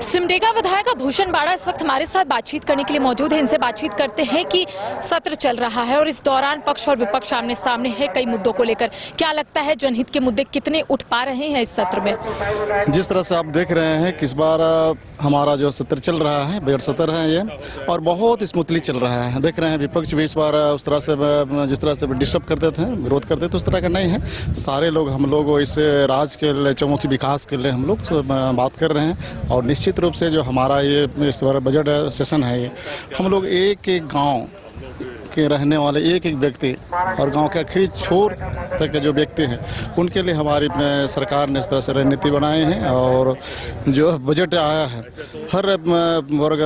सिमडेगा विधायक भूषण बाड़ा इस वक्त हमारे साथ बातचीत करने के लिए मौजूद है। इनसे बातचीत करते हैं कि सत्र चल रहा है और इस दौरान पक्ष और विपक्ष आमने सामने है कई मुद्दों को लेकर। क्या लगता है जनहित के मुद्दे कितने उठ पा रहे हैं इस सत्र में? जिस तरह से आप देख रहे हैं कि इस बार हमारा जो सत्र चल रहा है बजट सत्र है ये, और बहुत स्मूथली चल रहा है। देख रहे हैं विपक्ष भी इस बार उस तरह से जिस तरह से डिस्टर्ब करते थे, विरोध करते थे, उस तरह का नहीं है। सारे लोग हम लोग इस राज्य के चौमुखी विकास के लिए हम लोग बात कर रहे हैं और निश्चित रूप से जो हमारा ये इस बार बजट सेशन है ये हम लोग एक एक गाँव के रहने वाले एक एक व्यक्ति और गांव के आखिरी छोर तक के जो व्यक्ति हैं उनके लिए हमारी सरकार ने इस तरह से रणनीति बनाए हैं। और जो बजट आया है हर वर्ग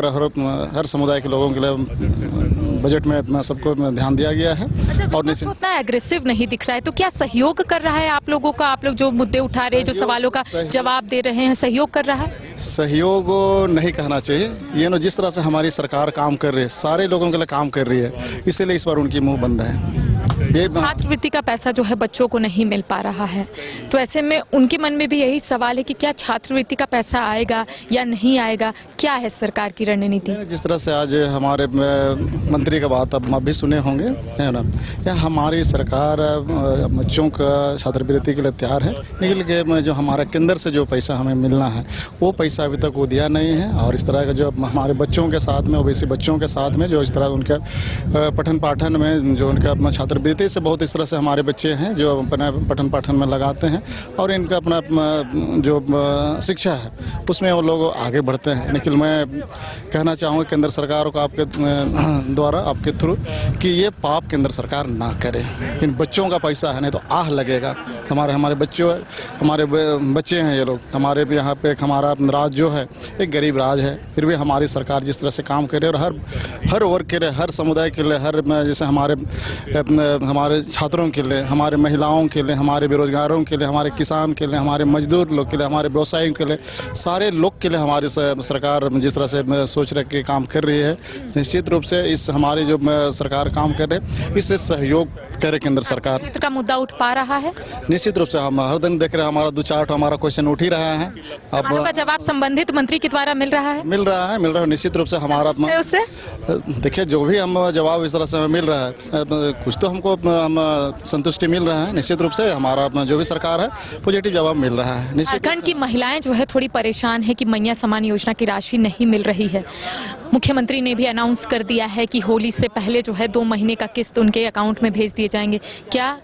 हर समुदाय के लोगों के लिए बजट में सबको ध्यान दिया गया है। और उतना एग्रेसिव नहीं दिख रहा है, तो क्या सहयोग कर रहा है आप लोगों का? आप लोग जो मुद्दे उठा रहे हैं, जो सवालों का जवाब दे रहे हैं, सहयोग कर रहा है? सहयोग नहीं कहना चाहिए, ये ना जिस तरह से हमारी सरकार काम कर रही है, सारे लोगों के लिए काम कर रही है, इसीलिए इस बार उनकी मुंह बंद है। ये छात्रवृत्ति का पैसा जो है बच्चों को नहीं मिल पा रहा है, तो ऐसे में उनके मन में भी यही सवाल है कि क्या छात्रवृत्ति का पैसा आएगा या नहीं आएगा? क्या है सरकार की रणनीति? जिस तरह से आज हमारे मंत्री का बात अब भी सुने होंगे, है ना, या हमारी सरकार बच्चों का छात्रवृत्ति के लिए तैयार है, लेकिन जो हमारा केंद्र से जो पैसा हमें मिलना है वो पैसा अभी तक वो दिया नहीं है। और इस तरह का जो हमारे बच्चों के साथ में, ओबीसी बच्चों के साथ में जो इस तरह उनका पठन पाठन में जो उनका अपना छात्रवृत्ति से बहुत इस तरह से हमारे बच्चे हैं जो अपना पठन पाठन में लगाते हैं और इनका अपना जो शिक्षा है उसमें वो लोग आगे बढ़ते हैं। लेकिन मैं कहना चाहूँगा केंद्र सरकार को आपके द्वारा, आपके थ्रू, कि ये पाप केंद्र सरकार ना करे। इन बच्चों का पैसा है, नहीं तो आह लगेगा। हमारे बच्चे हैं ये लोग। हमारे यहाँ पे हमारा राज्य जो है एक गरीब राज्य है, फिर भी हमारी सरकार जिस तरह से काम करे और हर वर्ग के लिए, हर समुदाय के लिए, हर जैसे हमारे छात्रों के लिए, हमारे महिलाओं के लिए, हमारे बेरोजगारों के लिए, हमारे किसान के लिए, हमारे मजदूर लोग के लिए, हमारे व्यवसायियों के लिए, सारे लोग के लिए हमारी सरकार जिस तरह से सोच रख के काम कर रही है, निश्चित रूप से इस हमारी जो सरकार काम कर रहे हैं इससे सहयोग करे केंद्र सरकार। क्षेत्र का मुद्दा उठ पा रहा है? निश्चित रूप से हम हर दिन देख रहे हैं, हमारा 2-4 हमारा क्वेश्चन उठ ही रहा है। अब का जवाब संबंधित मंत्री के द्वारा मिल रहा है? निश्चित रूप से हमारा उससे देखिए जो भी हम जवाब इस तरह से हमें मिल रहा है, कुछ तो हमको हम संतुष्टि मिल रहा है। निश्चित रूप से हमारा जो भी सरकार है पॉजिटिव जवाब मिल रहा है। झारखंड की महिलाएं जो है थोड़ी परेशान है कि मैया सम्मान योजना की राशि नहीं मिल रही है। मुख्यमंत्री ने भी अनाउंस कर दिया है कि होली से पहले जो है 2 महीने का किस्त उनके अकाउंट में भेज दिए जाएंगे। क्या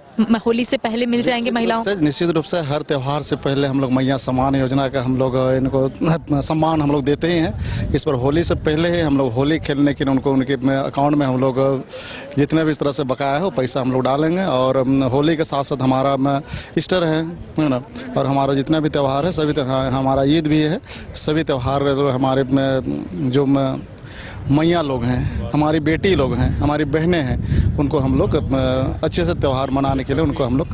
होली से पहले मिल जाएंगे महिलाओं? निश्चित रूप से हर त्यौहार से पहले हम लोग मैया सम्मान योजना का हम लोग इनको सम्मान हम लोग देते ही हैं। इस पर होली से पहले ही हम लोग होली खेलने के उनको उनके अकाउंट में हम लोग जितने भी इस तरह से बकाया है वो पैसा हम लोग डालेंगे। और होली के साथ साथ हमारा ईस्टर है ना, और हमारा जितना भी त्यौहार है सभी हमारा ईद भी है, सभी त्यौहार हमारे जो मैया लोग हैं, हमारी बेटी लोग हैं, हमारी बहनें हैं, उनको हम लोग अच्छे से त्यौहार मनाने के लिए उनको हम लोग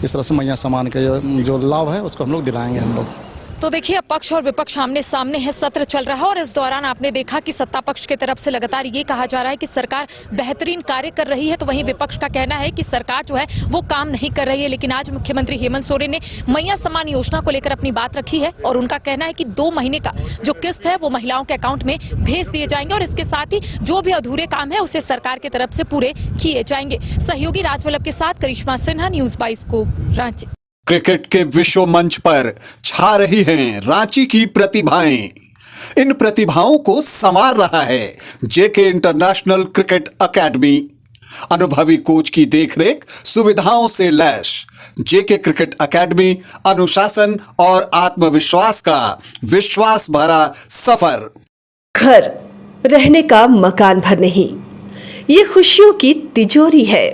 इस तरह से मैया सम्मान के जो लाभ है उसको हम लोग दिलाएंगे हम लोग। तो देखिए अब पक्ष और विपक्ष आमने सामने है, सत्र चल रहा है और इस दौरान आपने देखा कि सत्ता पक्ष की तरफ से लगातार ये कहा जा रहा है कि सरकार बेहतरीन कार्य कर रही है, तो वहीं विपक्ष का कहना है कि सरकार जो है वो काम नहीं कर रही है। लेकिन आज मुख्यमंत्री हेमंत सोरेन ने मैया सम्मान योजना को लेकर अपनी बात रखी है और उनका कहना है कि 2 महीने का जो किस्त है वो महिलाओं के अकाउंट में भेज दिए जाएंगे और इसके साथ ही जो भी अधूरे काम है उसे सरकार की तरफ से पूरे किए जाएंगे। सहयोगी राजवल्लभ के साथ करिश्मा सिन्हा, न्यूज़ 22 को रांची। क्रिकेट के विश्व मंच पर छा रही हैं रांची की प्रतिभाएं। इन प्रतिभाओं को संवार रहा है जेके इंटरनेशनल क्रिकेट एकेडमी। अनुभवी कोच की देखरेख, सुविधाओं से लैस जेके क्रिकेट एकेडमी अनुशासन और आत्मविश्वास का विश्वास भरा सफर। घर रहने का मकान भर नहीं, ये खुशियों की तिजोरी है।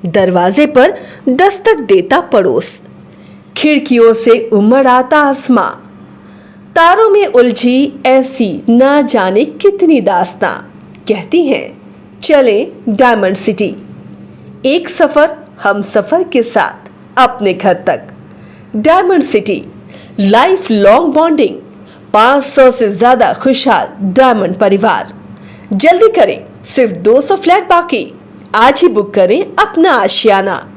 दरवाजे पर दस्तक देता पड़ोस, खिड़कियों से उमड़ आता आसमां, तारों में उलझी ऐसी ना जाने कितनी दास्तां। कहती हैं चले डायमंड सिटी, एक सफर हम सफर के साथ अपने घर तक। Diamond city, life long bonding, 500 से ज्यादा खुशहाल डायमंड परिवार। जल्दी करें, सिर्फ 200 फ्लैट बाकी। आज ही बुक करें अपना आशियाना।